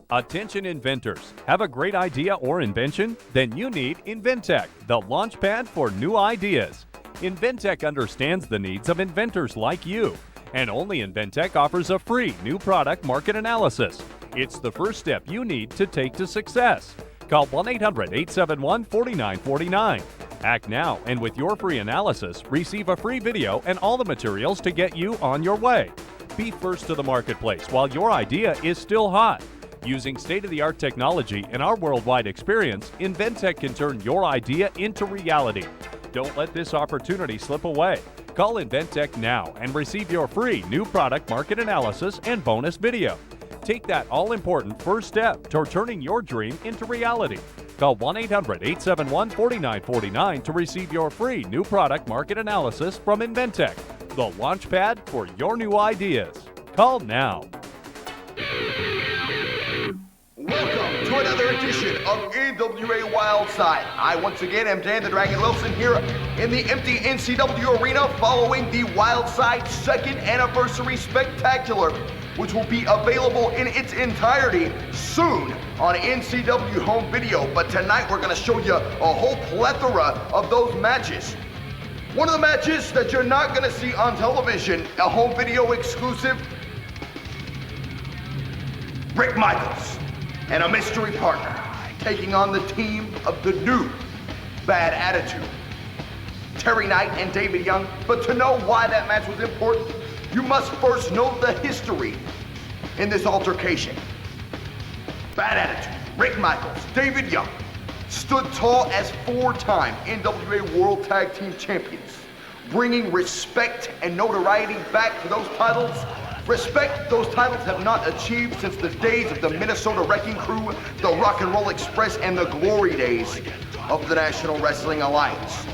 Attention inventors. Have a great idea or invention? Then you need Inventec, the launchpad for new ideas. Inventec understands the needs of inventors like you. And only Inventec offers a free new product market analysis. It's the first step you need to take to success. Call 1-800-871-4949. Act now, and with your free analysis, receive a free video and all the materials to get you on your way. Be first to the marketplace while your idea is still hot. Using state-of-the-art technology and our worldwide experience, Inventec can turn your idea into reality. Don't let this opportunity slip away. Call Inventec now and receive your free new product market analysis and bonus video. Take that all-important first step toward turning your dream into reality. Call 1-800-871-4949 to receive your free new product market analysis from Inventec, the launchpad for your new ideas. Call now. Welcome to another edition of NWA Wildside. I once again am Dan the Dragon Wilson here in the empty NCW arena following the Wildside second anniversary spectacular, which will be available in its entirety soon on NCW home video. But tonight we're going to show you a whole plethora of those matches. One of the matches that you're not going to see on television, a home video exclusive, Rick Michaels and a mystery partner taking on the team of the new Bad Attitude, Terry Knight and David Young. But to know why that match was important, you must first know the history in this altercation. Bad Attitude, Rick Michaels, David Young stood tall as four-time NWA World Tag Team Champions, bringing respect and notoriety back to those titles. Respect those titles have not achieved since the days of the Minnesota Wrecking Crew, the Rock and Roll Express, and the glory days of the National Wrestling Alliance.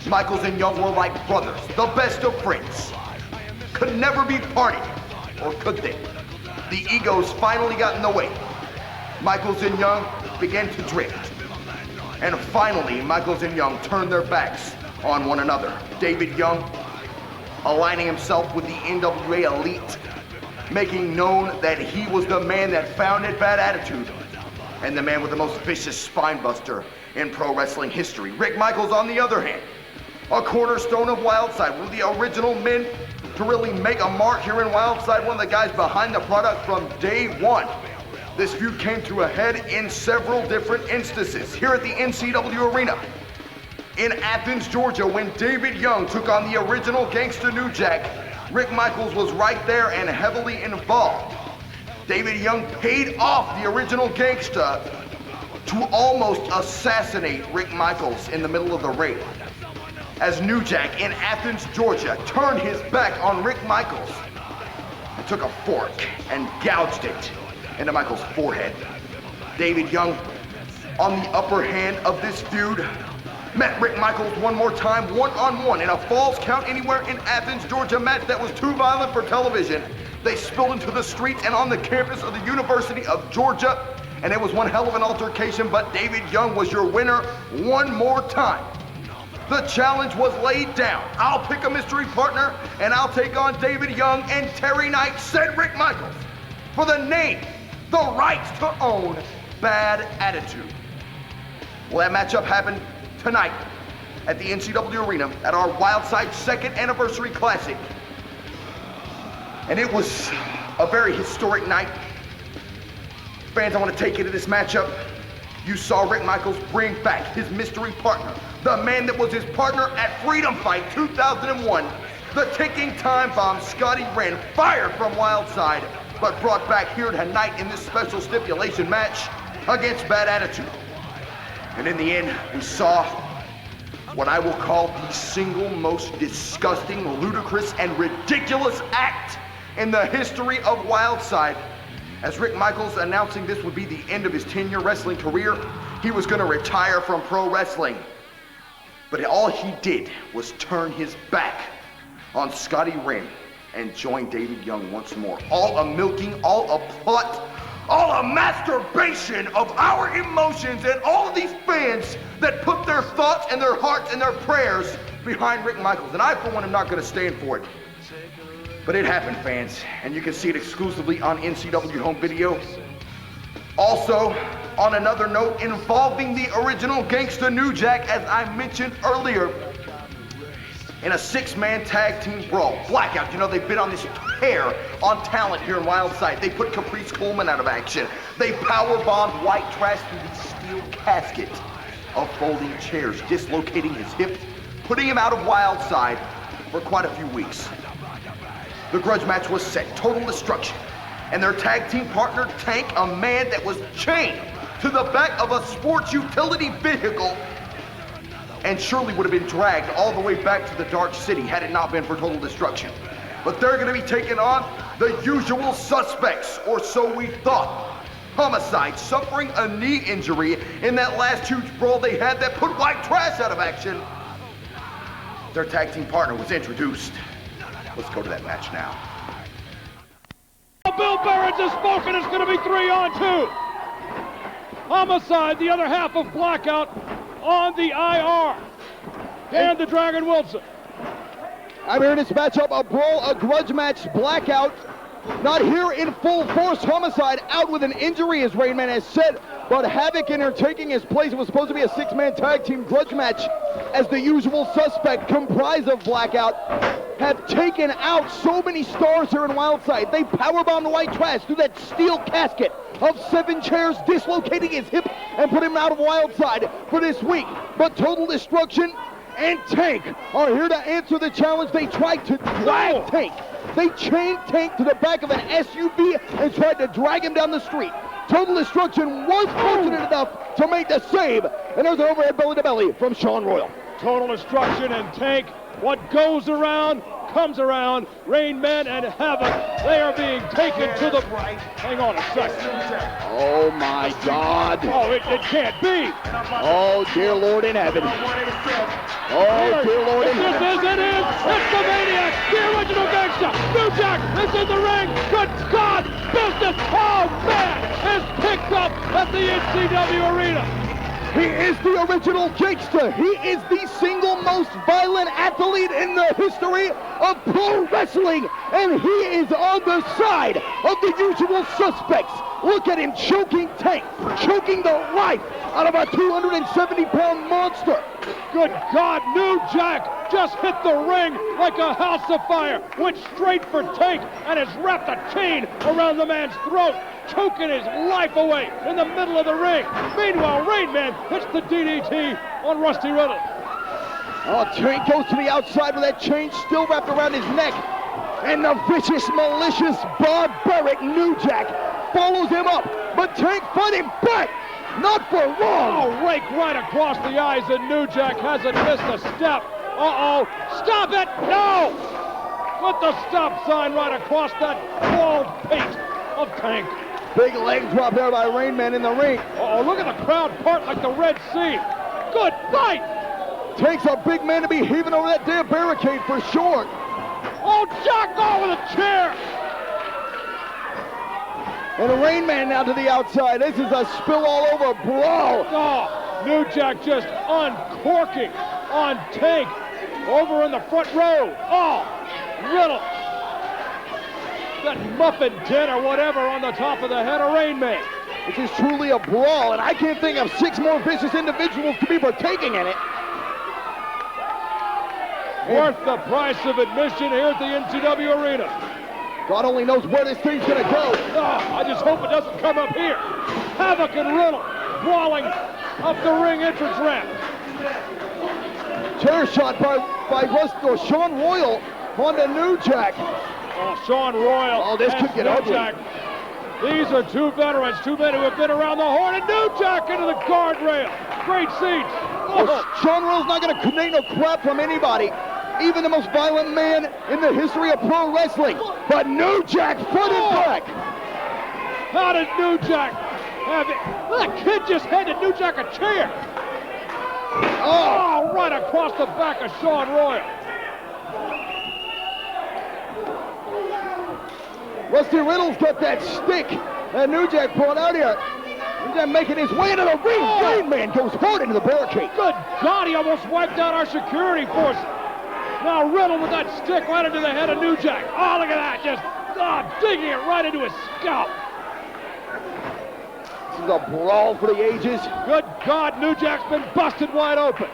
Michaels and Young were like brothers, the best of friends. Could never be parted, or could they? The egos finally got in the way. Michaels and Young began to drift. And finally, Michaels and Young turned their backs on one another. David Young aligning himself with the NWA Elite, making known that he was the man that founded Bad Attitude and the man with the most vicious spine buster in pro wrestling history. Rick Michaels, on the other hand, a cornerstone of Wildside, one of the original men to really make a mark here in Wildside, one of the guys behind the product from day one. This feud came to a head in several different instances. Here at the NCW Arena in Athens, Georgia, when David Young took on the original Gangsta New Jack, Rick Michaels was right there and heavily involved. David Young paid off the original Gangsta to almost assassinate Rick Michaels in the middle of the ring, as New Jack in Athens, Georgia turned his back on Rick Michaels and took a fork and gouged it into Michaels' forehead. David Young, on the upper hand of this feud, met Rick Michaels one more time, one-on-one, in a Falls Count Anywhere in Athens, Georgia match that was too violent for television. They spilled into the streets and on the campus of the University of Georgia, and it was one hell of an altercation, but David Young was your winner one more time. The challenge was laid down. I'll pick a mystery partner, and I'll take on David Young, and Terry Knight said Rick Michaels for the name, the rights to own Bad Attitude. Well, that matchup happened tonight at the NCW Arena at our Wildside second anniversary classic. And it was a very historic night. Fans, I want to take you to this matchup. You saw Rick Michaels bring back his mystery partner, the man that was his partner at Freedom Fight 2001, the ticking time bomb, Scottie Wrenn, fired from Wildside, but brought back here tonight in this special stipulation match against Bad Attitude. And in the end, we saw what I will call the single most disgusting, ludicrous, and ridiculous act in the history of Wildside. As Rick Michaels announcing this would be the end of his 10-year wrestling career, he was going to retire from pro wrestling. But all he did was turn his back on Scottie Wrenn and join David Young once more. All a milking, all a plot, all a masturbation of our emotions and all of these fans that put their thoughts and their hearts and their prayers behind Rick Michaels. And I, for one, am not going to stand for it. But it happened, fans, and you can see it exclusively on NCW home video. Also, on another note involving the original Gangsta New Jack, as I mentioned earlier, in a 6-man tag team brawl. Blackout, you know, they've been on this tear on talent here in Wildside. They put Caprice Coleman out of action. They powerbombed White Trash through the steel casket of folding chairs, dislocating his hip, putting him out of Wildside for quite a few weeks. The grudge match was set, total destruction. And their tag team partner, Tank, a man that was chained to the back of a sports utility vehicle and surely would have been dragged all the way back to the Dark City had it not been for total destruction. But they're gonna be taking on the usual suspects, or so we thought. Homicide, suffering a knee injury in that last huge brawl they had that put White Trash out of action. Their tag team partner was introduced. Let's go to that match now. Bill Barrett has spoken. It's going to be 3-on-2. Homicide, the other half of Blackout, on the IR. Dan the Dragon Wilson. I'm here in this matchup, a brawl, a grudge match. Blackout not here in full force. Homicide out with an injury, as Rainman has said, but Havok in here taking his place. It was supposed to be a 6-man tag team grudge match, as the usual suspect, comprised of Blackout, have taken out so many stars here in Wildside. They powerbombed White Trash through that steel casket of 7 chairs, dislocating his hip and put him out of Wildside for this week. But Total Destruction and Tank are here to answer the challenge. They tried to drag Tank. They chained Tank to the back of an SUV and tried to drag him down the street. Total Destruction was fortunate enough to make the save. And there's an overhead belly-to-belly from Sean Royal. Total Destruction and Tank. What goes around comes around. Rainman and Havok, they are being taken to the... Hang on a second. Oh my God. Oh, it can't be. Oh, dear Lord in heaven. Oh, dear Lord in heaven. It is. It's the Maniac, the original gangster. New Jack is in the ring. Good God, business. Oh, man, is picked up at the NCW Arena. He is the original gangster. He is the single most violent athlete in the history of pro wrestling. And he is on the side of the usual suspects. Look at him choking Tank, choking the life out of a 270-pound monster. Good God, New Jack just hit the ring like a house of fire. Went straight for Tank and has wrapped a chain around the man's throat, choking his life away in the middle of the ring. Meanwhile, Rainman hits the DDT on Rusty Riddle. Oh, Tank goes to the outside with that chain still wrapped around his neck. And the vicious, malicious, barbaric New Jack follows him up. But Tank fighting back. Not for long. Oh, rake right across the eyes, and New Jack hasn't missed a step. Uh-oh. Stop it! No! Put the stop sign right across that bald pate of Tank. Big leg drop there by Rainman in the ring. Uh-oh, look at the crowd part like the Red Sea. Good fight! Takes a big man to be heaving over that damn barricade for sure. Oh, Jack, oh, with a chair! And Rainman now to the outside. This is a spill all over brawl. Oh, New Jack just uncorking on Tank over in the front row. Oh, Riddle. That muffin tin or whatever on the top of the head of Rainman. This is truly a brawl, and I can't think of 6 more vicious individuals to be partaking in it. Worth the price of admission here at the NCW Arena. God only knows where this thing's gonna go. Oh, I just hope it doesn't come up here. Havok and Riddle brawling up the ring entrance ramp. Chair shot by Sean Royal on the New Jack. Oh, Sean Royal. Oh, this could get ugly. Jack. These are 2 veterans, 2 men who have been around the horn, and New Jack into the guardrail. Great seats. Oh, Sean Royal's not gonna take no crap from anybody. Even the most violent man in the history of pro wrestling. But New Jack fighting back. How did New Jack have it? That kid just handed New Jack a chair. Oh, right across the back of Sean Royal. Rusty Riddle's got that stick that New Jack brought out here. New Jack making his way into the ring. Rainman goes hard into the barricade. Good God, he almost wiped out our security force. Now Riddle with that stick right into the head of New Jack. Oh, look at that, just digging it right into his scalp. a brawl for the ages. Good God, New Jack's been busted wide open.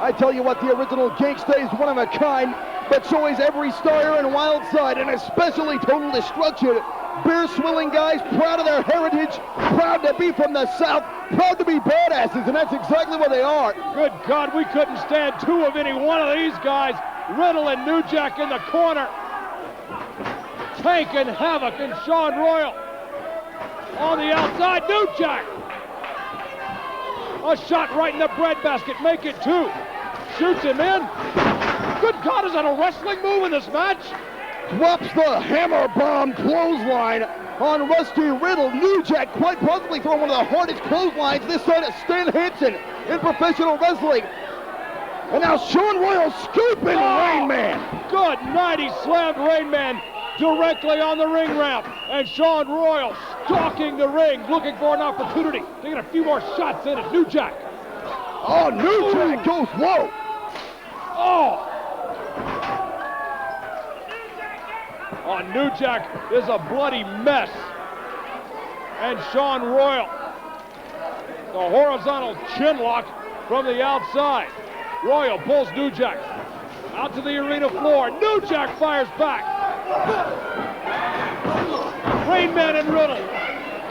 I tell you what, the original Gangsta is one of a kind, but so is every star in Wildside, and especially Total Destruction. Beer-swilling guys, proud of their heritage, proud to be from the South, proud to be badasses, and that's exactly what they are. Good God, we couldn't stand two of any one of these guys. Riddle and New Jack in the corner. Tank and Havok and Sean Royal on the outside. New Jack. A shot right in the breadbasket. Make it two. Shoots him in. Good God, is that a wrestling move in this match? Drops the hammer bomb clothesline on Rusty Riddle. New Jack quite possibly throwing one of the hardest clotheslines this side of Stan Hansen in professional wrestling. And now Sean Royal scooping Rainman. Good night, he slammed Rainman directly on the ring ramp. And Sean Royal stalking the ring, looking for an opportunity to get a few more shots in it. New Jack. Oh, New Jack goes low. Oh, New Jack is a bloody mess. And Sean Royal, the horizontal chin lock from the outside. Royal pulls New Jack out to the arena floor. New Jack fires back. Rainman and Riddle,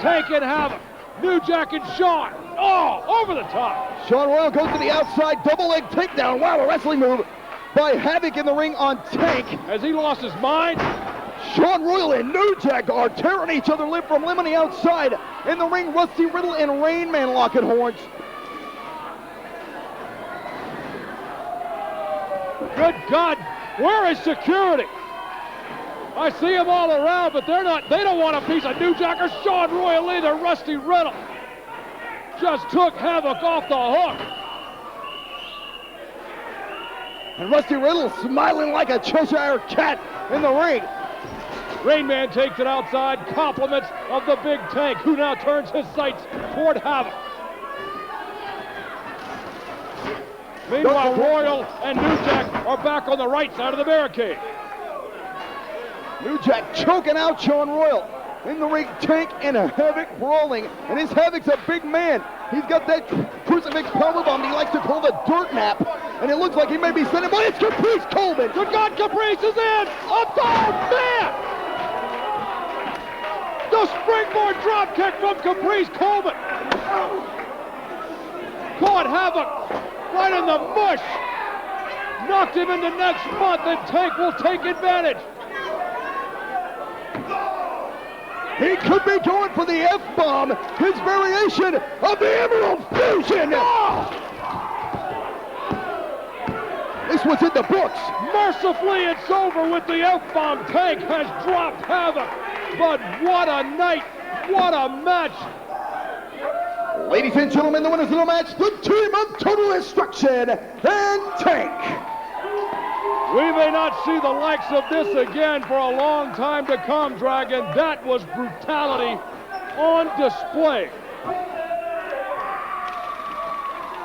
Tank and Havok, New Jack and Sean. Oh, over the top. Sean Royal goes to the outside, double leg takedown. Wow, a wrestling move by Havok in the ring on Tank. Has he lost his mind? Sean Royal and New Jack are tearing each other limb from limb on the outside. In the ring, Rusty Riddle and Rainman locking horns. Good God, where is security? I see them all around, but they don't want a piece of New Jack or Sean Royal either. Rusty Riddle just took Havok off the hook. And Rusty Riddle smiling like a Cheshire cat in the ring. Rainman takes it outside, compliments of the big Tank, who now turns his sights toward Havok. Meanwhile, Royal and New Jack are back on the right side of the barricade. New Jack choking out Sean Royal. In the ring, Tank and Havok brawling. And his Havok's a big man. He's got that crucifix powerbomb he likes to call the dirt nap. And it looks like he may be sending, but it's Caprice Coleman. Good God, Caprice is in! Oh, man! The springboard drop kick from Caprice Coleman. Caught Havok right in the mush. Knocked him into next month, and Tank will take advantage. He could be going for the F-bomb, his variation of the Emerald Fusion. Oh! This was in the books. Mercifully, it's over with the F-bomb. Tank has dropped Havok. But what a night, what a match. Ladies and gentlemen, the winners of the match, the team of Total Destruction and Tank. We may not see the likes of this again for a long time to come, Dragon. That was brutality on display.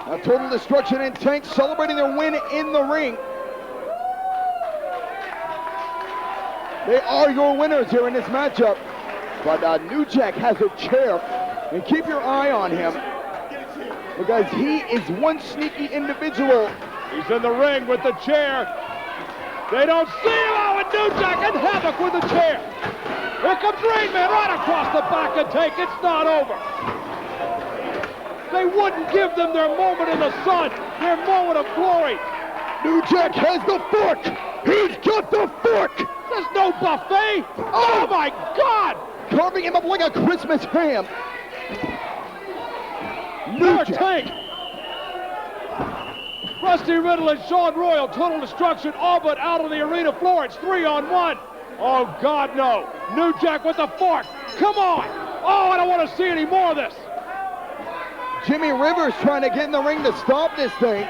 Now, Total Destruction and Tank celebrating their win in the ring. They are your winners here in this matchup. But New Jack has a chair, and keep your eye on him, because he is one sneaky individual. He's in the ring with the chair. They don't see him. Oh, and New Jack and Havok with the chair. Here comes Rainman right across the back of Tank. It's not over. They wouldn't give them their moment in the sun, their moment of glory. New Jack has the fork. He's got the fork. There's no buffet. Oh my God! Carving him up like a Christmas ham. New Tank. Rusty Riddle and Sean Royal, Total Destruction, all but out on the arena floor. It's 3-on-1. Oh God, no. New Jack with the fork. Come on. Oh, I don't want to see any more of this. Jimmy Rivers trying to get in the ring to stop this thing.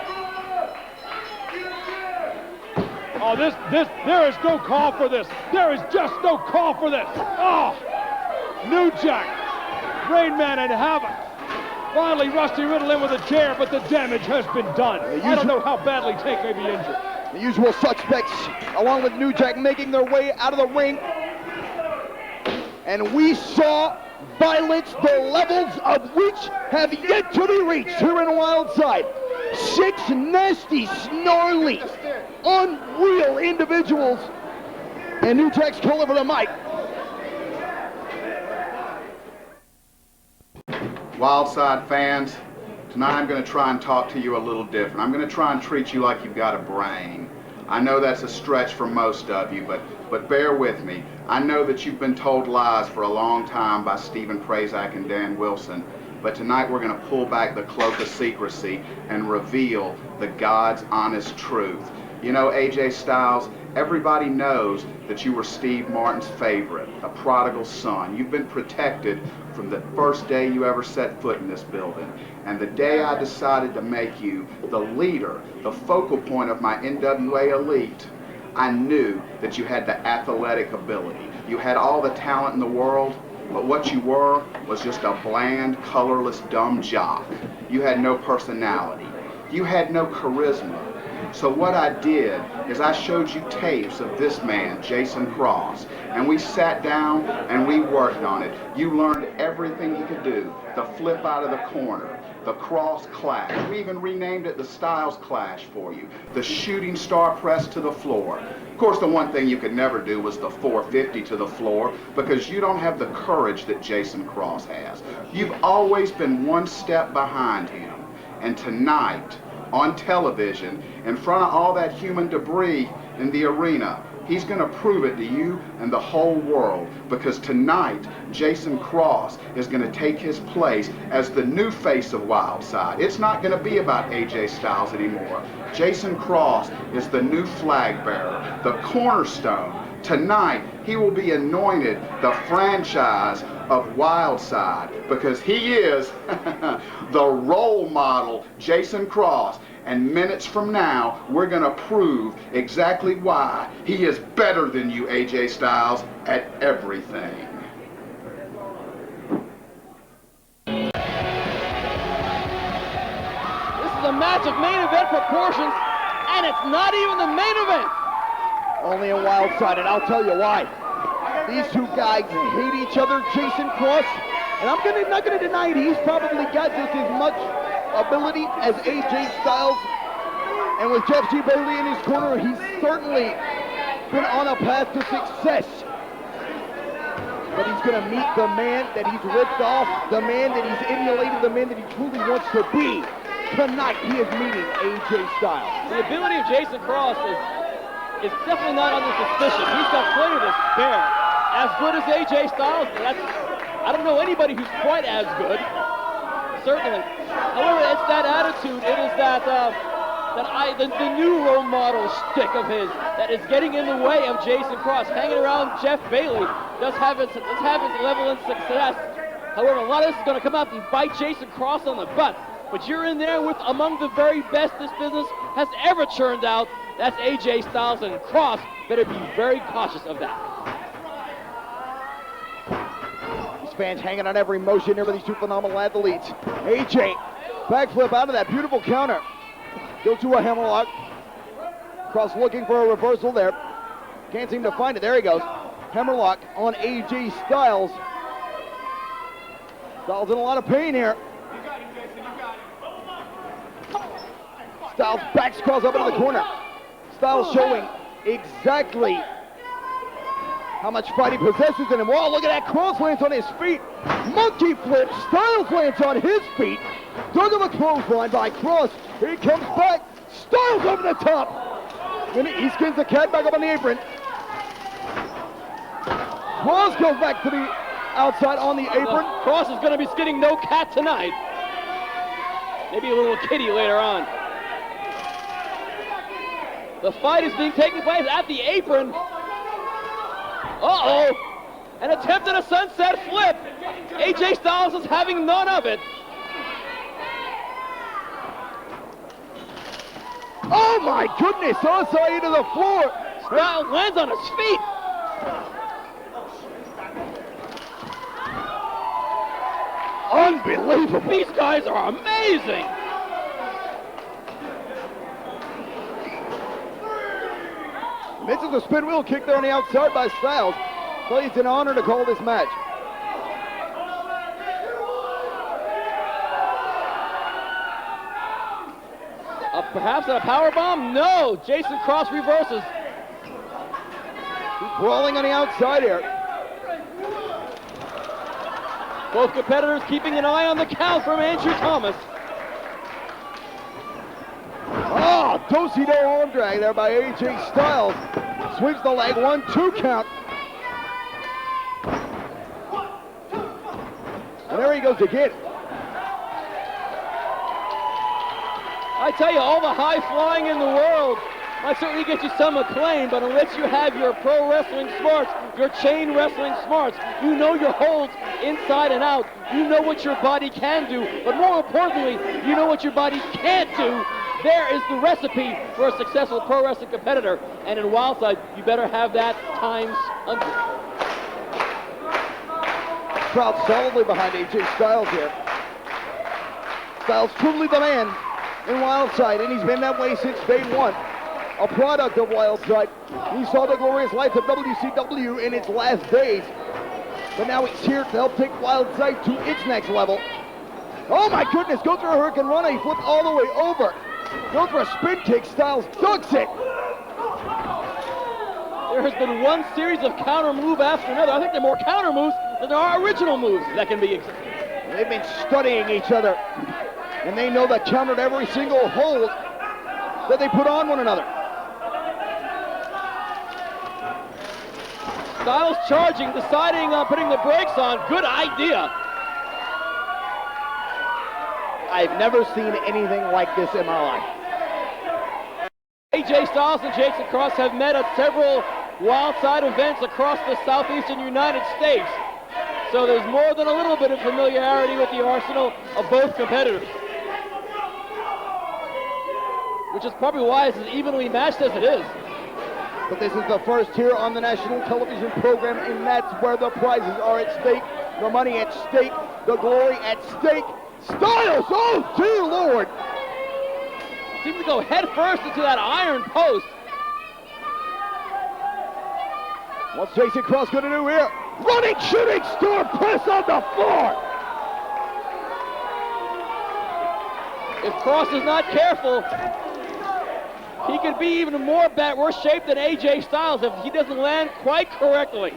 Oh, there is no call for this. There is just no call for this. Oh, New Jack, Rainman and Havok. Finally, Rusty Riddle in with a chair, but the damage has been done. I don't know how badly Tank may be injured. The usual suspects, along with New Jack, making their way out of the ring. And we saw violence, the levels of which have yet to be reached here in Wildside. 6 nasty, snarly, unreal individuals. And New Jack's calling for the mic. Wildside fans, tonight I'm going to try and talk to you a little different. I'm going to try and treat you like you've got a brain. I know that's a stretch for most of you, but bear with me. I know that you've been told lies for a long time by Stephen Prazak and Dan Wilson, but tonight we're going to pull back the cloak of secrecy and reveal the God's honest truth. You know, AJ Styles, everybody knows that you were Steve Martin's favorite, a prodigal son. You've been protected from the first day you ever set foot in this building. And the day I decided to make you the leader, the focal point of my NWA elite, I knew that you had the athletic ability. You had all the talent in the world, but what you were was just a bland, colorless, dumb jock. You had no personality. You had no charisma. So what I did is I showed you tapes of this man, Jason Cross, and we sat down and we worked on it. You learned everything he could do. The flip out of the corner, the cross clash. We even renamed it the Styles Clash for you. The shooting star press to the floor. Of course, the one thing you could never do was the 450 to the floor because you don't have the courage that Jason Cross has. You've always been one step behind him. And tonight, on television, in front of all that human debris in the arena, he's going to prove it to you and the whole world, because tonight Jason Cross is going to take his place as the new face of Wildside. It's not going to be about AJ Styles anymore. Jason Cross is the new flag bearer, the cornerstone. Tonight he will be anointed the franchise of Wildside, because he is the role model, Jason Cross. And minutes from now, we're going to prove exactly why he is better than you, AJ Styles, at everything. This is a match of main event proportions, and it's not even the main event. Only in Wildside, and I'll tell you why. These two guys hate each other, Jason Cross, and I'm not going to deny it. He's probably got just as much ability as AJ Styles, and with Jeff G. Bailey in his corner, he's certainly been on a path to success. But he's going to meet the man that he's ripped off, the man that he's emulated, the man that he truly wants to be. Tonight, he is meeting AJ Styles. The ability of Jason Cross is definitely not under suspicion. He's got plenty to spare. As good as AJ Styles, I don't know anybody who's quite as good. Certainly. However, it's that attitude. It is the new role model stick of his that is getting in the way of Jason Cross. Hanging around Jeff Bailey does have its level of success. However, a lot of this is going to come out and bite Jason Cross on the butt. But you're in there with among the very best this business has ever churned out. That's AJ Styles, and Cross better be very cautious of that. Fans hanging on every motion here with these two phenomenal athletes. AJ, backflip out of that beautiful counter. Go to a hammerlock. Cross looking for a reversal there. Can't seem to find it. There he goes. Hammerlock on AJ Styles. Styles in a lot of pain here. Styles backs Cross up into the corner. Styles showing exactly how much fight he possesses in him. Whoa, look at that. Cross lands on his feet. Monkey flip. Styles lands on his feet. Dug of a clothesline by Cross. Here he comes back. Styles over the top. And he skins the cat back up on the apron. Cross goes back to the outside on the apron. Cross is going to be skinning no cat tonight. Maybe a little kitty later on. The fight is being taken place at the apron. Uh-oh! An attempt at a sunset flip. AJ Styles is having none of it. Oh my goodness, outside to the floor. Styles lands on his feet. Unbelievable. These guys are amazing. Misses a spin wheel kick there on the outside by Styles. So it's an honor to call this match. Perhaps a power bomb? No! Jason Cross reverses. He's brawling on the outside here. Both competitors keeping an eye on the count from Andrew Thomas. Oh, do-si-do arm drag there by AJ Styles. Sweeps the leg, 1-2 count. And there he goes again. I tell you, all the high flying in the world might certainly get you some acclaim, but unless you have your pro wrestling smarts, your chain wrestling smarts, you know your holds inside and out, you know what your body can do, but more importantly, you know what your body can't do. There is the recipe for a successful pro wrestling competitor, and in Wildside, you better have that times 100. Crowd solidly behind AJ Styles here. Styles truly the man in Wildside, and he's been that way since day one. A product of Wildside. He saw the glorious lights of WCW in its last days, but now he's here to help take Wildside to its next level. Oh my goodness, go through a Hurricane Rana, he flipped all the way over. Go for a spin kick, Styles ducks it. There has been one series of counter move after another. I think there are more counter moves than there are original moves that can be executed. They've been studying each other, and they know that countered every single hold that they put on one another. Styles charging, deciding on putting the brakes on. Good idea. I've never seen anything like this in my life. AJ Styles and Jason Cross have met at several Wildside events across the southeastern United States. So there's more than a little bit of familiarity with the arsenal of both competitors. Which is probably why it's as evenly matched as it is. But this is the first here on the national television program, and that's where the prizes are at stake, the money at stake, the glory at stake. Styles, oh dear Lord! Seems to go head first into that iron post. What's Jason Cross going to do here? Running shooting star press on the floor! If Cross is not careful, he could be even more worse shape than AJ Styles if he doesn't land quite correctly.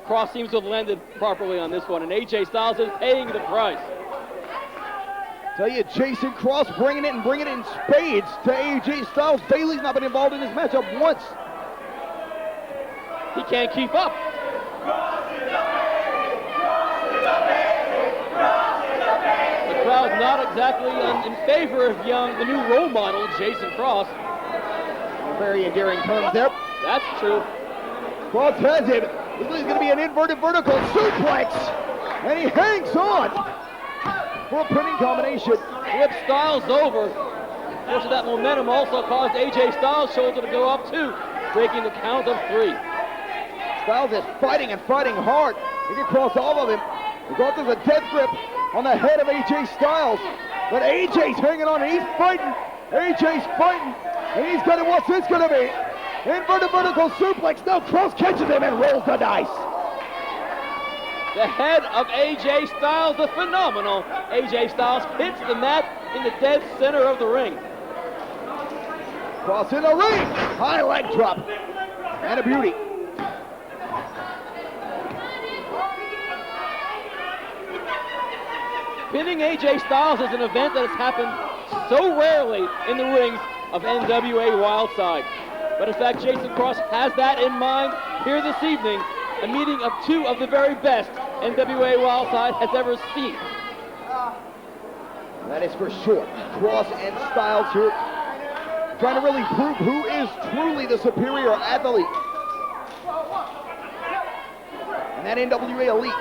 Cross seems to have landed properly on this one, and AJ Styles is paying the price. Tell you, Jason Cross bringing it in spades to AJ Styles. Bailey's not been involved in this matchup once. He can't keep up. The crowd not exactly in favor of the new role model, Jason Cross. Very endearing terms there. That's true. Cross has him. This is going to be an inverted vertical suplex, and he hangs on for a pinning combination. Flip Styles over. Most of that momentum also caused AJ Styles' shoulder to go up too, breaking the count of 3. Styles is fighting and fighting hard. He can cross all of him. He goes through the death grip on the head of AJ Styles, but AJ's hanging on and he's fighting. AJ's fighting, and he's got it. What's this going to be? Inverted vertical suplex. No, Cross catches him and rolls the dice. The head of AJ Styles, the phenomenal AJ Styles, hits the mat in the dead center of the ring. Cross in the ring. High leg drop. And a beauty. Pinning AJ Styles is an event that has happened so rarely in the rings of NWA Wildside. But in fact, Jason Cross has that in mind here this evening, a meeting of 2 of the very best NWA Wildside has ever seen. That is for sure. Cross and Styles here, trying to really prove who is truly the superior athlete. And that NWA Elite.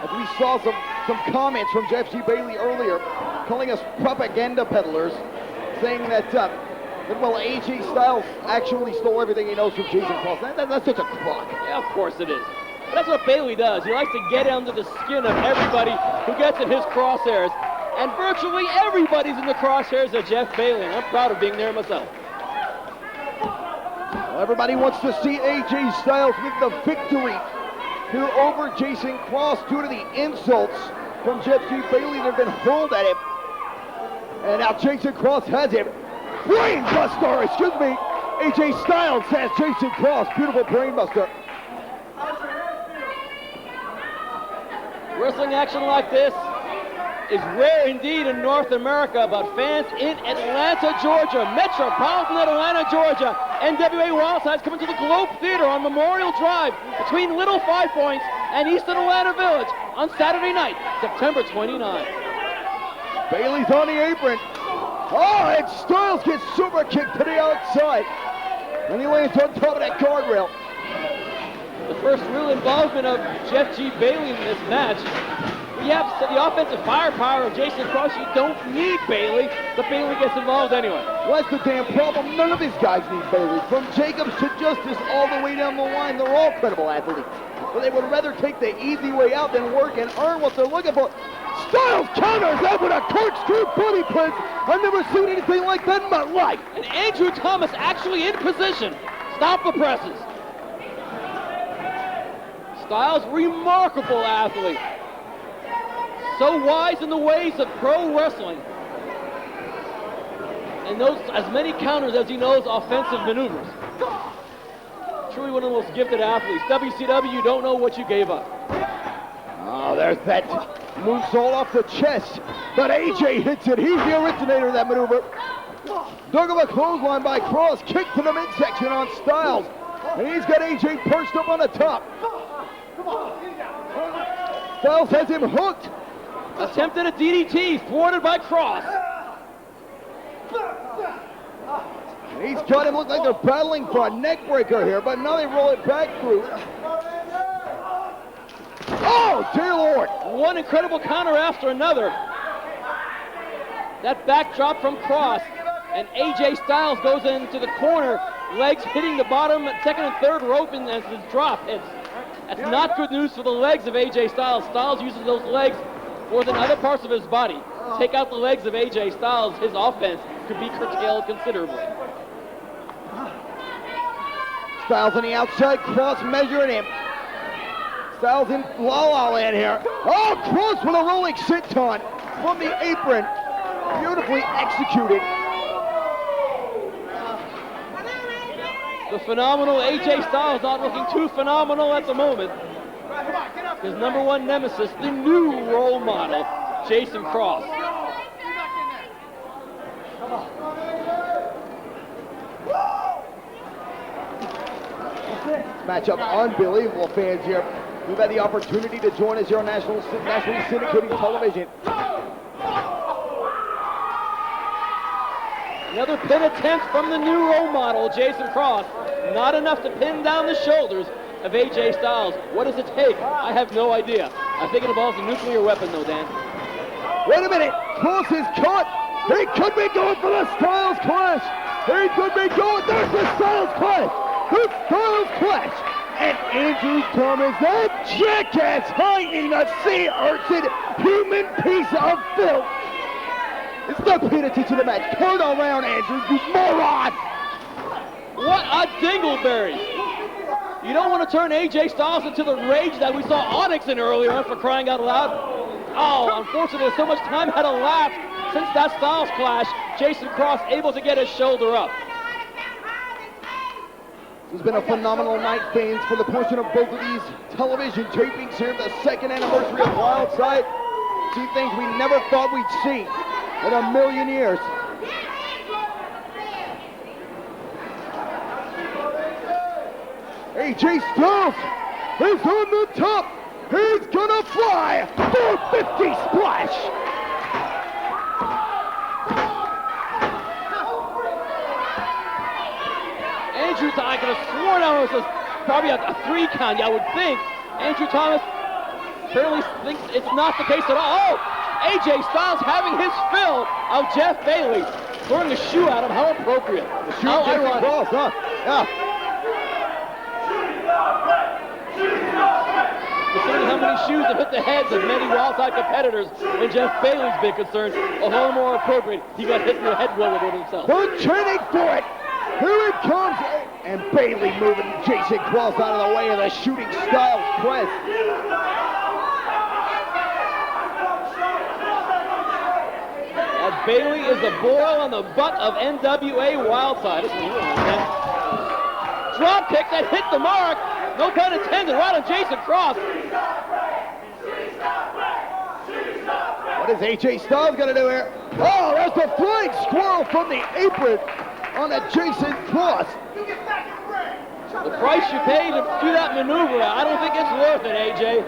As we saw some comments from Jeff G. Bailey earlier, calling us propaganda peddlers, saying that well, AJ Styles actually stole everything he knows from Jason Cross. That's such a crock. Yeah, of course it is. But that's what Bailey does. He likes to get under the skin of everybody who gets in his crosshairs. And virtually everybody's in the crosshairs of Jeff Bailey, and I'm proud of being there myself. Well, everybody wants to see AJ Styles with the victory here over Jason Cross due to the insults from Jeff G. Bailey that have been hurled at him. And now Jason Cross has him. Brainbuster, excuse me. AJ Styles has Jason Cross. Beautiful brainbuster. Wrestling action like this is rare indeed in North America, but fans in Atlanta, Georgia, metropolitan Atlanta, Georgia, NWA Wildside is coming to the Globe Theater on Memorial Drive between Little Five Points and East Atlanta Village on Saturday night, September 29th. Bailey's on the apron. Oh, and Styles gets super kicked to the outside. And he lands on top of that guardrail. The first real involvement of Jeff G. Bailey in this match. We have the offensive firepower of Jason Cross. You don't need Bailey, but Bailey gets involved anyway. Well, that's the damn problem. None of these guys need Bailey. From Jacobs to Justice all the way down the line, they're all credible athletes. But they would rather take the easy way out than work and earn what they're looking for. Styles counters that with a corkscrew body press. I've never seen anything like that in my life. And Andrew Thomas actually in position. Stop the presses. Styles, remarkable athlete. So wise in the ways of pro wrestling. And knows as many counters as he knows offensive maneuvers. Truly one of the most gifted athletes. WCW, you don't know what you gave up. Oh, there's that moonsault off the chest. But AJ hits it. He's the originator of that maneuver. Dug up a clothesline by Cross. Kick to the midsection on Styles. And he's got AJ perched up on the top. Styles has him hooked. Attempted a DDT, thwarted by Cross. And he's got him look like they're battling for a neck breaker here, but now they roll it back through. Oh, dear Lord. One incredible counter after another. That backdrop from Cross, and AJ Styles goes into the corner, legs hitting the bottom, second and third rope as his drop hits. That's not good news for the legs of AJ Styles. Styles uses those legs more than other parts of his body. Take out the legs of AJ Styles, his offense could be curtailed considerably. Styles on the outside, Cross measuring him. Styles in La La Land here. Oh, Cross with a rolling senton from the apron. Beautifully executed. The phenomenal AJ Styles not looking too phenomenal at the moment. His number one nemesis, the new role model, Jason Cross. Matchup, unbelievable fans here. We've had the opportunity to join us here on nationally syndicated television. Another pin attempt from the new role model, Jason Cross. Not enough to pin down the shoulders of AJ Styles. What does it take? I have no idea. I think it involves a nuclear weapon though, Dan. Wait a minute, Cross is caught. He could be going for the Styles Clash. He could be going, there's the Styles Clash. The Styles Clash. And Andrew Thomas, that jackass hiding a sea urchin, human piece of filth. It's not paying attention to the match. Turn around, Andrew, you moron. What a dingleberry. You don't want to turn AJ Styles into the rage that we saw Onyx in earlier on, for crying out loud. Oh, unfortunately, so much time had elapsed since that Styles Clash. Jason Cross able to get his shoulder up. It's been a phenomenal night, fans, for the portion of both of these television tapings here, the second anniversary of Wildside. See things we never thought we'd see in a million years. AJ Styles is on the top. He's gonna fly. 450 splash. Andrew Thomas, I could have sworn it was probably a 3 count, I would think. Andrew Thomas apparently thinks it's not the case at all. Oh, AJ Styles having his fill of Jeff Bailey. Throwing a shoe at him, how appropriate. The shoe ironic. Cross, huh? Yeah. Considering how many shoes have hit the heads of many Wildside competitors when Jeff Bailey's been concerned, a little more appropriate. He got hit in the head well with it himself. They're training for it. Here it comes. And Bailey moving Jason Cross out of the way of the shooting Styles press. That Bailey is a boil on the butt of NWA Wildside. This is really intense. Drop kick that hit the mark. No pun intended, right on Jason Cross. What is AJ Styles gonna do here? Oh, that's a flying squirrel from the apron on a Jason Cross. The price you pay to do that maneuver, I don't think it's worth it, AJ.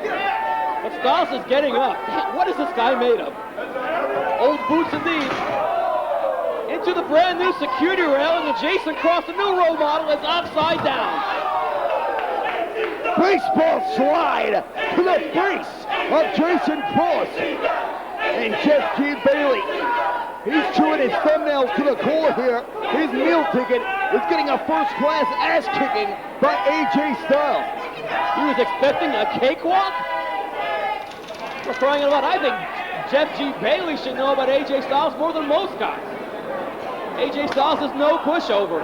But Styles is getting up. What is this guy made of? Old boots indeed. Into the brand new security rail, and the Jason Cross, the new role model, is upside down. Baseball slide to the face of Jason Cross. And Jeff G. Bailey, he's chewing his thumbnails to the core here. His meal ticket is getting a first-class ass kicking by AJ Styles. He was expecting a cakewalk? For crying out loud, I think Jeff G. Bailey should know about AJ Styles more than most guys. AJ Styles is no pushover.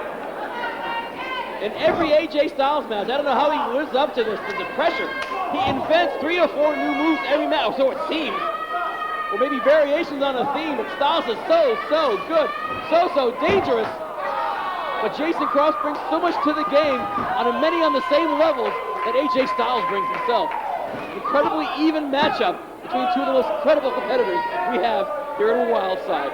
In every AJ Styles match, I don't know how he lives up to this, to the pressure. He invents 3 or 4 new moves every match, or so it seems. Or maybe variations on a theme, but Styles is so good, so dangerous. But Jason Cross brings so much to the game many on the same levels that AJ Styles brings himself. Incredibly even matchup between 2 of the most incredible competitors we have here in Wildside.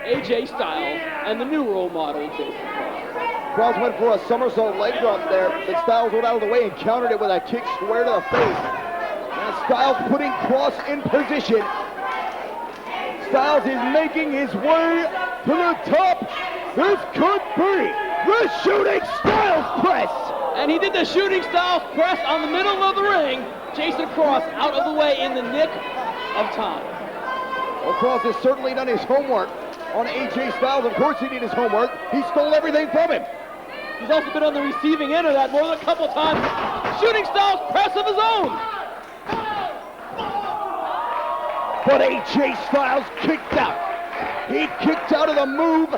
AJ Styles and the new role model, Jason Cross. Cross went for a somersault leg drop there, but Styles went out of the way and countered it with a kick square to the face. Now Styles putting Cross in position. Styles is making his way to the top. This could be the Shooting Styles press. And he did the Shooting Styles press on the middle of the ring. Jason Cross out of the way in the nick of time. Well, Cross has certainly done his homework on AJ Styles. Of course he did his homework. He stole everything from him. He's also been on the receiving end of that more than a couple times. Shooting Styles press of his own. But AJ Styles kicked out. He kicked out of the move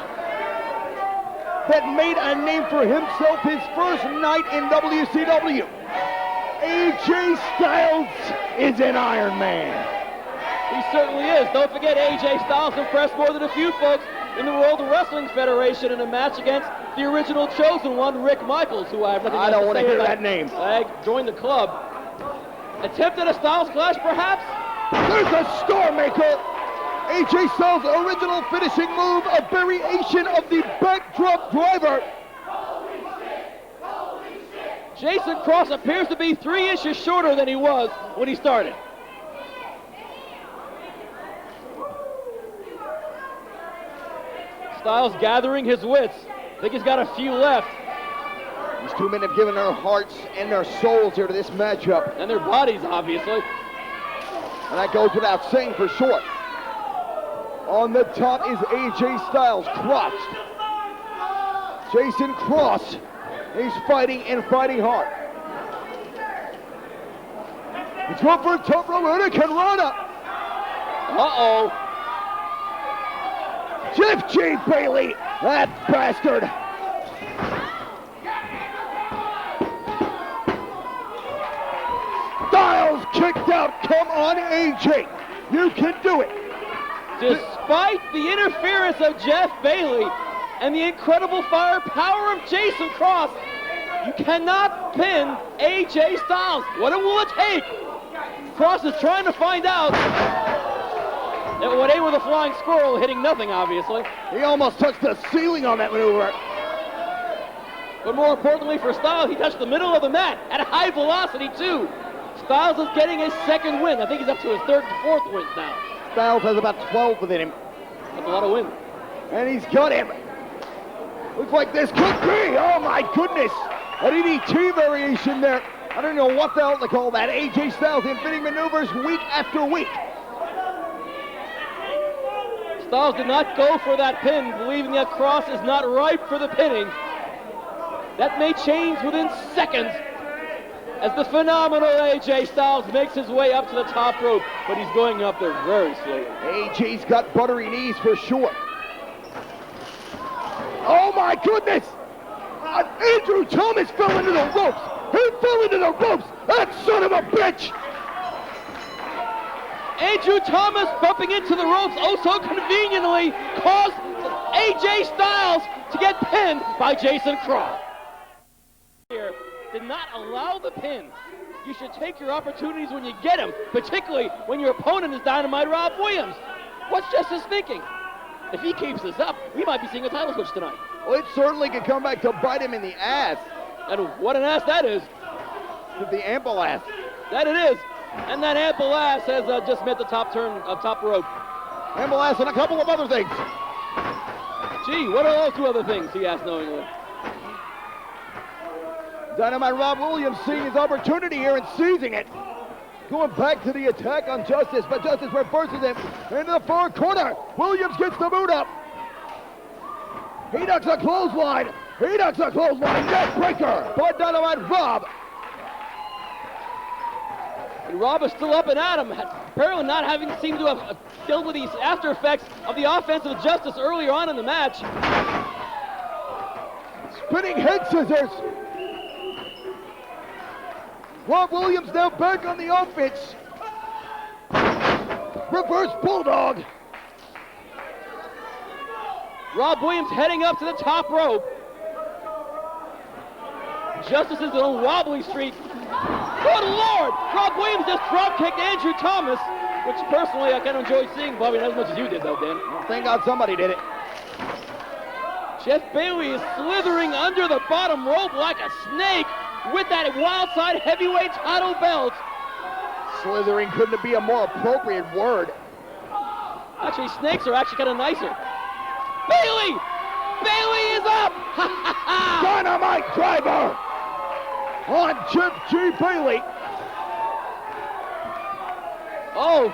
that made a name for himself his first night in WCW. AJ Styles is an Iron Man. He certainly is. Don't forget, AJ Styles impressed more than a few folks in the World Wrestling Federation in a match against the original chosen one, Rick Michaels, who I have nothing I don't want want to hear that name. Joined the club. Attempted a Styles Clash, perhaps? There's a Star Maker. AJ Styles' original finishing move, a variation of the backdrop driver. Jason Cross appears to be 3 inches shorter than he was when he started. Styles gathering his wits. I think he's got a few left. These 2 men have given their hearts and their souls here to this matchup. And their bodies, obviously. And that goes without saying for sure. On the top is AJ Styles, crossed. Jason Cross, he's fighting and fighting hard. He's going for a top rope Hurricane Rana. Uh-oh. Jeff G. Bailey, that bastard. Styles kicked out. Come on, AJ. You can do it. Despite the interference of Jeff Bailey and the incredible firepower of Jason Cross, you cannot pin AJ Styles. What will it take? Cross is trying to find out. It went in with a flying squirrel, hitting nothing, obviously. He almost touched the ceiling on that maneuver. But more importantly for Styles, he touched the middle of the mat at a high velocity, too. Styles is getting his 2nd win. I think he's up to his 3rd and 4th wins now. Styles has about 12 within him. That's a lot of wins. And he's got him. Looks like this could be, oh my goodness, an EDT variation there. I don't know what the hell to call that. AJ Styles in fitting maneuvers week after week. Styles did not go for that pin, believing that Cross is not ripe for the pinning. That may change within seconds as the phenomenal AJ Styles makes his way up to the top rope, but he's going up there very slowly. AJ's got buttery knees for sure. Oh my goodness! Andrew Thomas fell into the ropes! He fell into the ropes! That son of a bitch! Andrew Thomas bumping into the ropes oh so conveniently caused AJ Styles to get pinned by Jason Crow. Here did not allow the pin. You should take your opportunities when you get them, particularly when your opponent is Dynamite Rob Williams. What's Justice thinking? If he keeps this up, we might be seeing a title switch tonight. Well, it certainly could come back to bite him in the ass. And what an ass that is. The ample ass. That it is. And that ample ass has just met the top turn of top rope. Ample ass and a couple of other things. Gee, what are those two other things, he asked knowingly. Dynamite Rob Williams seeing his opportunity here and seizing it. Going back to the attack on Justice, but Justice reverses him into the far corner. Williams gets the boot up. He ducks a clothesline. He ducks a clothesline. Neck breaker by Dynamite Rob. And Rob is still up and at him, apparently not having seemed to have dealt with these after effects of the offensive Justice earlier on in the match. Spinning head scissors. Rob Williams now back on the offense. Reverse Bulldog. Rob Williams heading up to the top rope. Justice is on wobbly street. Good Lord! Rob Williams just drop-kicked Andrew Thomas, which personally I kind of enjoyed seeing, Bobby, not as much as you did though, Dan. Well, thank God somebody did it. Jeff Bailey is slithering under the bottom rope like a snake with that Wildside heavyweight title belt. Slithering couldn't be a more appropriate word. Actually, snakes are actually kind of nicer. Bailey! Bailey is up! Dynamite driver on Jeff G. Bailey. Oh,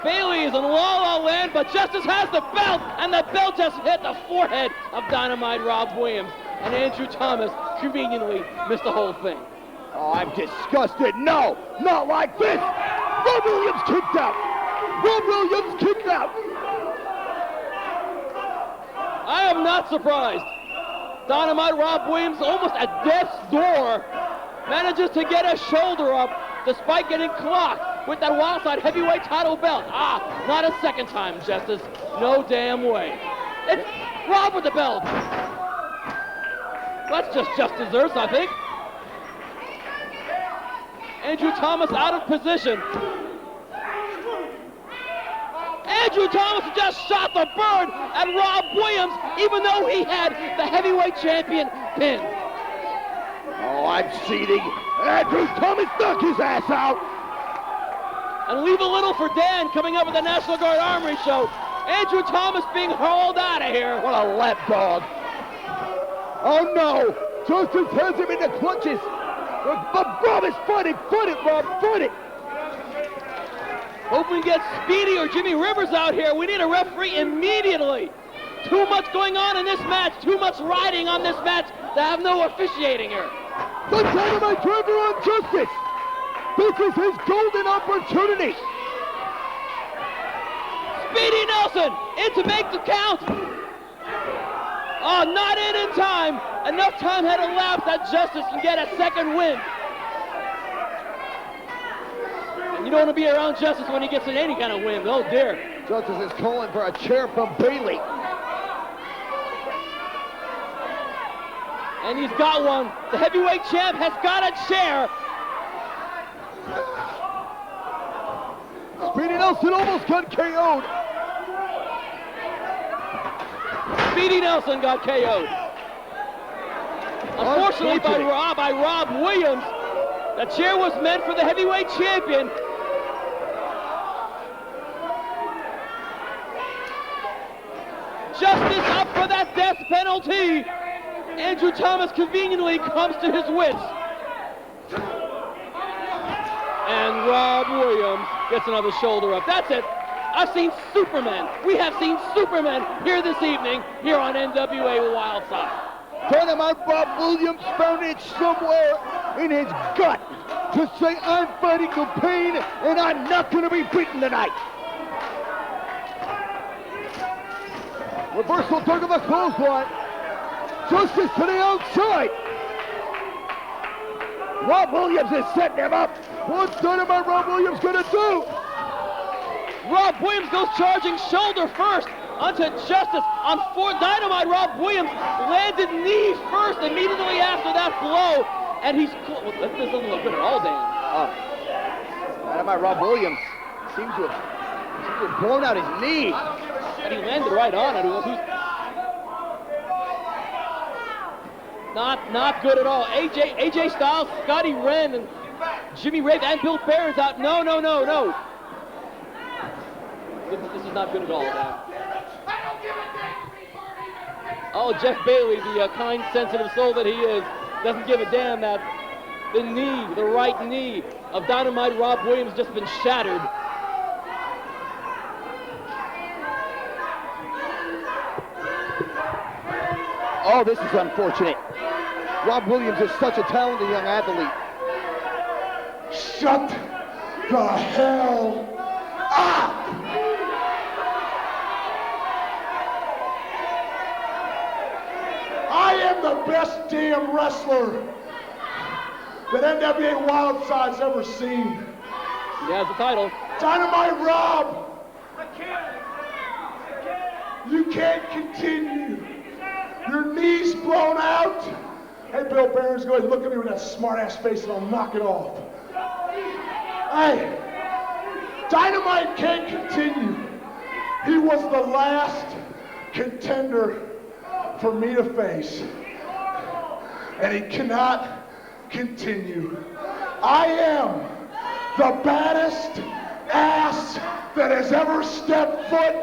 Bailey is in La La Land, but Justice has the belt, and the belt just hit the forehead of Dynamite Rob Williams, and Andrew Thomas conveniently missed the whole thing. Oh, I'm disgusted. No, not like this. Rob Williams kicked out. Rob Williams kicked out. I am not surprised. Dynamite Rob Williams, almost at death's door, manages to get a shoulder up despite getting clocked with that Wildside heavyweight title belt. Not a second time, Justice. No damn way. It's Rob with the belt. That's just desserts, I think. Andrew Thomas out of position. Andrew Thomas just shot the bird at Rob Williams, even though he had the heavyweight champion pinned. Oh, I'm seething. Andrew Thomas knocked his ass out. And leave a little for Dan coming up at the National Guard Armory Show. Andrew Thomas being hauled out of here. What a lapdog. Oh no, Justice has him in the clutches. But Rob is fighting, Rob, fight it. Hope we get Speedy or Jimmy Rivers out here. We need a referee immediately. Too much going on in this match, too much riding on this match to have no officiating here. The Dynamite driver on Justice. This is his golden opportunity. Speedy Nelson in to make the count. Oh, not in time. Enough time had elapsed that Justice can get a second win. And you don't want to be around Justice when he gets in any kind of win. Oh dear. Justice is calling for a chair from Bailey. And he's got one. The heavyweight champ has got a chair. Speedy Nelson almost got KO'd. Speedy Nelson got KO'd. Unfortunately by Rob Williams. The chair was meant for the heavyweight champion. Justice up for that death penalty. Andrew Thomas conveniently comes to his wits. And Rob Williams gets another shoulder up. That's it. I've seen Superman. We have seen Superman here this evening here on NWA Wildside. Dynamite Rob Williams found it somewhere in his gut to say, I'm fighting the pain and I'm not going to be beaten tonight. Reversal turn of the clothesline. Justice to the outside. Rob Williams is setting him up. What's Dynamite Rob Williams going to do? Rob Williams goes charging shoulder first onto Justice. On Dynamite, Rob Williams landed knee first immediately after that blow. And he's, well, this doesn't look good at all, Dan. Dynamite Rob Williams seems to have blown out his knee. And he landed right on it. Not good at all. AJ Styles, Scottie Wrenn, and Jimmy Rave, and Bill Barron's out. No. This is not good at all, Dan. Oh, Jeff Bailey, the kind, sensitive soul that he is, doesn't give a damn that the knee, the right knee of Dynamite Rob Williams just been shattered. Oh, this is unfortunate. Rob Williams is such a talented young athlete. Shut the hell up! I am the best damn wrestler that NWA Wildside's ever seen. He has the title. Dynamite Rob! You can't continue. Your knee's blown out. Hey, Bill Barron's, go ahead and look at me with that smart-ass face and I'll knock it off. Hey, Dynamite can't continue. He was the last contender for me to face. And he cannot continue. I am the baddest ass that has ever stepped foot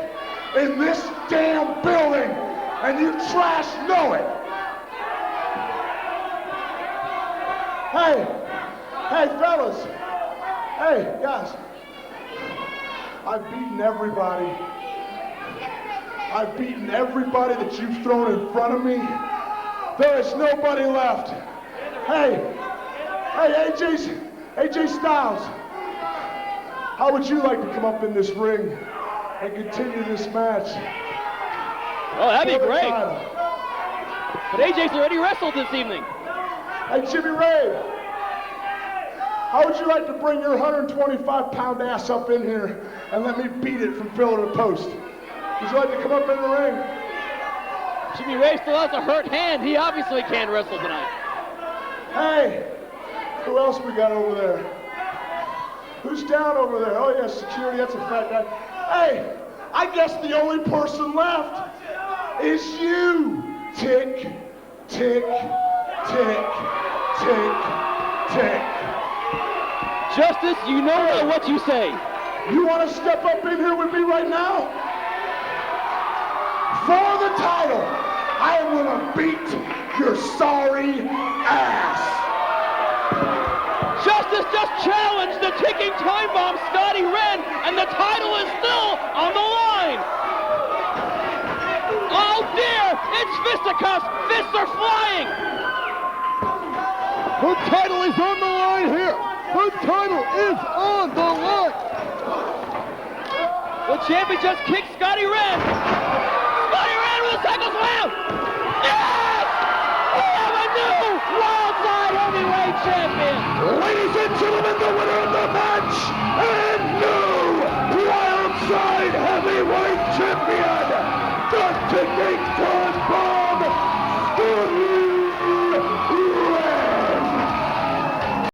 in this damn building. And you trash know it. Hey, fellas. Hey, guys. I've beaten everybody. I've beaten everybody that you've thrown in front of me. There is nobody left. Hey, AJ Styles. How would you like to come up in this ring and continue this match? Oh, that'd be great. But AJ's already wrestled this evening. Hey, Jimmy Ray, how would you like to bring your 125-pound ass up in here and let me beat it from pillar to post? Would you like to come up in the ring? Jimmy Ray still has a hurt hand. He obviously can't wrestle tonight. Hey, who else we got over there? Who's down over there? Oh, yeah, security, that's a fat guy. Hey, I guess the only person left is you. Tick, tick, tick, tick, tick. Justice, you know what you say. You want to step up in here with me right now? For the title, I am going to beat your sorry ass. Justice just challenged the ticking time bomb, Scottie Wrenn, and the title is still on the line. Oh dear, it's fisticuffs, fists are flying. The title is on the line here. The title is on the line. The champion just kicked Scottie Wrenn. Scottie Wrenn with a tackle slam. Yes! We have a new Wildside Heavyweight Champion. Ladies and gentlemen, the winner of